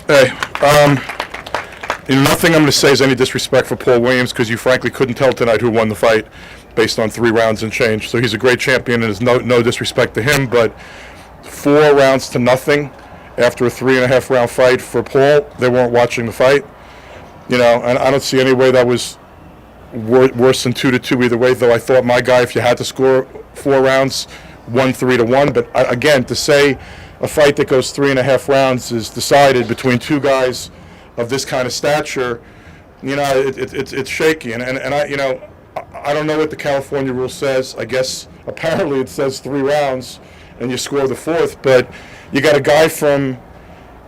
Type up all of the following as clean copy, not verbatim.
Hey, nothing I'm going to say is any disrespect for Paul Williams, because you frankly couldn't tell tonight who won the fight based on 3 rounds and change. So he's a great champion, and there's no disrespect to him. But 4 rounds to nothing after a 3.5 round fight for Paul. They weren't watching the fight, and I don't see any way that was worse than 2-2 either way. Though I thought my guy, if you had to score 4 rounds, won 3-1. But again, to say a fight that goes 3.5 rounds is decided between 2 guys of this kind of stature, it's shaky. And I don't know what the California rule says. I guess apparently it says 3 rounds and you score the 4th, but you got a guy from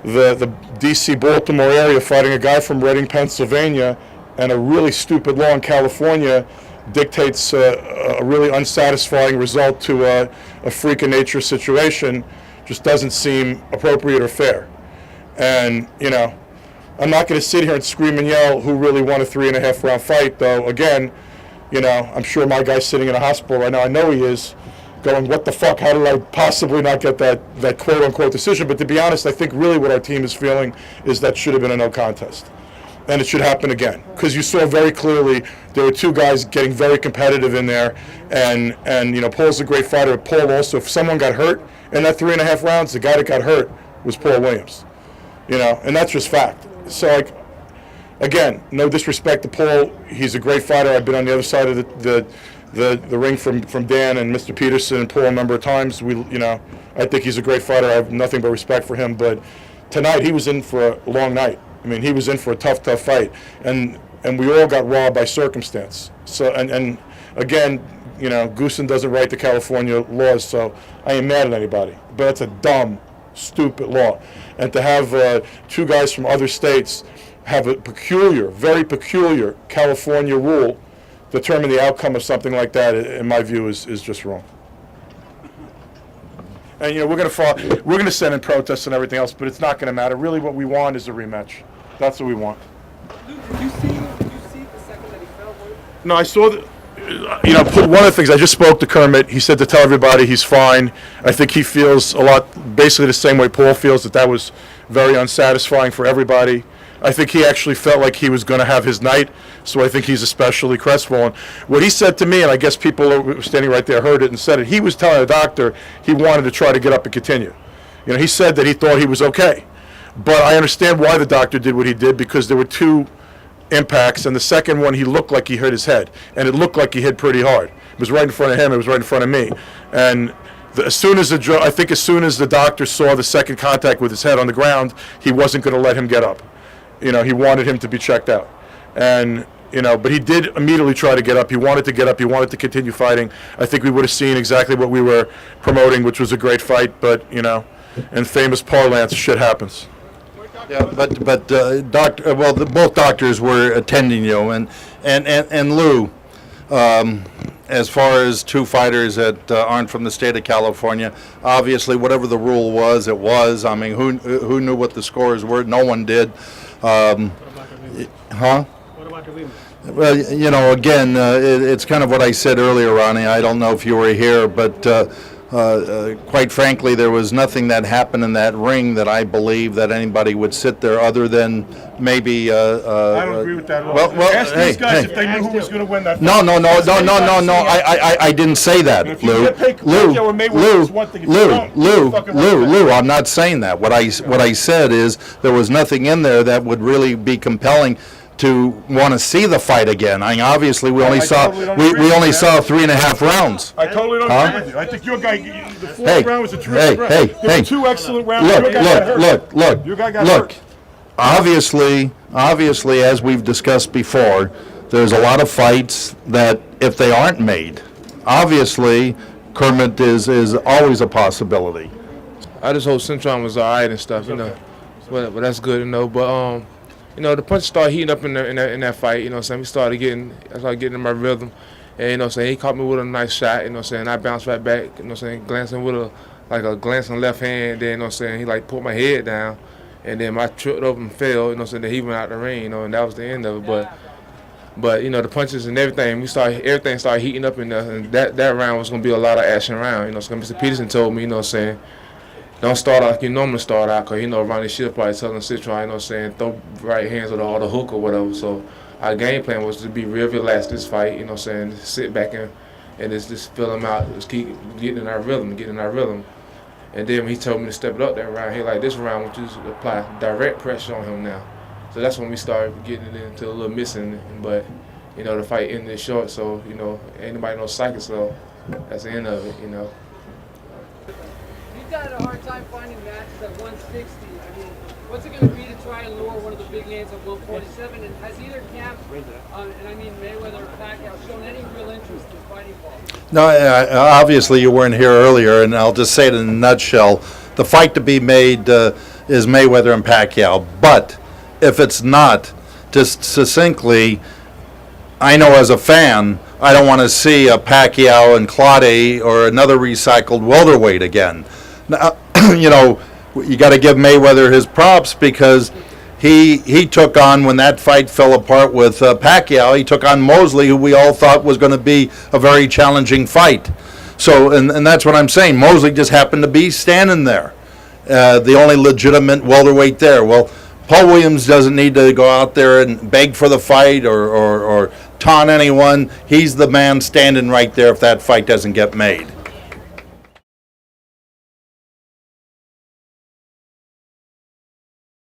the D.C. Baltimore area fighting a guy from Reading, Pennsylvania, and a really stupid law in California dictates a really unsatisfying result to a freak of nature situation. Just doesn't seem appropriate or fair. And, I'm not going to sit here and scream and yell who really won a 3.5 round fight, though. Again, I'm sure my guy's sitting in a hospital right now. I know he is, going, what the fuck? How did I possibly not get that quote unquote decision? But to be honest, I think really what our team is feeling is that should have been a no contest. And it should happen again, because you saw very clearly there were 2 guys getting very competitive in there, and Paul's a great fighter. Paul also, if someone got hurt in that 3.5 rounds, the guy that got hurt was Paul Williams, and that's just fact. So, again, no disrespect to Paul, he's a great fighter. I've been on the other side of the ring from Dan and Mr. Peterson and Paul a number of times. I think he's a great fighter. I have nothing but respect for him. But tonight he was in for a long night. I mean, he was in for a tough fight, and we all got robbed by circumstance. So, and again, Goosen doesn't write the California laws, so I ain't mad at anybody. But it's a dumb, stupid law, and to have 2 guys from other states have a very peculiar California rule determine the outcome of something like that, in my view, is just wrong. And we're going to send in protests and everything else, but it's not going to matter. Really, what we want is a rematch. That's what we want. Did you see the second that he fell? No, I saw that. One of the things, I just spoke to Kermit. He said to tell everybody he's fine. I think he feels basically the same way Paul feels, that was very unsatisfying for everybody. I think he actually felt like he was going to have his night, so I think he's especially crestfallen. What he said to me, and I guess people who were standing right there heard it and said it, he was telling the doctor he wanted to try to get up and continue. He said that he thought he was okay. But I understand why the doctor did what he did, because there were 2 impacts, and the second one he looked like he hit his head, and it looked like he hit pretty hard. It was right in front of him, it was right in front of me. And as soon as the doctor saw the second contact with his head on the ground, he wasn't going to let him get up. He wanted him to be checked out. And, but he did immediately try to get up. He wanted to get up. He wanted to continue fighting. I think we would have seen exactly what we were promoting, which was a great fight. But, in famous parlance, shit happens. Yeah, but both doctors were attending you. And Lou, as far as 2 fighters that aren't from the state of California, obviously whatever the rule was, it was. I mean, who knew what the scores were? No one did. What about the women? Well, again, it's kind of what I said earlier, Ronnie. I don't know if you were here, but quite frankly, there was nothing that happened in that ring that I believe that anybody would sit there other than maybe. I don't agree with that. Well, ask these guys if they knew who was going to win that fight. No. I didn't say that, Lou. I'm not saying that. What I said is there was nothing in there that would really be compelling to want to see the fight again. I mean, obviously, we only saw 3.5 rounds. I totally don't agree with you. I think your guy, the 4th round was a terrific round. There were 2 excellent rounds. Look. Your guy got hurt. Obviously, as we've discussed before, there's a lot of fights that if they aren't made, obviously, Kermit is always a possibility. I just hope Cintron was all right and stuff, but that's good, But the punches started heating up in that fight. We started getting in my rhythm, and he caught me with a nice shot. I bounced right back. Glancing with a glancing left hand. Then he pulled my head down, and then I tripped over and fell. Then he went out the ring. And that was the end of it. But the punches and everything, everything started heating up in there, and that round was gonna be a lot of action round. Mr. Peterson told me, don't start out like you normally start out, because, Ronnie should probably telling Cintron, throw right hands or the hook or whatever. So our game plan was to be real relaxed this fight, sit back and just fill him out, just keep getting in our rhythm. And then when he told me to step it up that round, he like, this round, I want you to apply direct pressure on him now. So that's when we started getting it into a little missing, but, the fight ended short, so, anybody knows cycle, so that's the end of it, You've got a hard time finding matches at 160. I mean, what's it going to be to try and lure one of the big names at 147? And has either camp, Mayweather or Pacquiao, shown any real interest in fighting Paul? No, obviously you weren't here earlier, and I'll just say it in a nutshell. The fight to be made is Mayweather and Pacquiao. But if it's not, just succinctly, I know as a fan, I don't want to see a Pacquiao and Claude or another recycled welterweight again. Now, you got to give Mayweather his props, because he took on, when that fight fell apart with Pacquiao, he took on Mosley, who we all thought was going to be a very challenging fight. So, and that's what I'm saying. Mosley just happened to be standing there, the only legitimate welterweight there. Well, Paul Williams doesn't need to go out there and beg for the fight or taunt anyone. He's the man standing right there if that fight doesn't get made.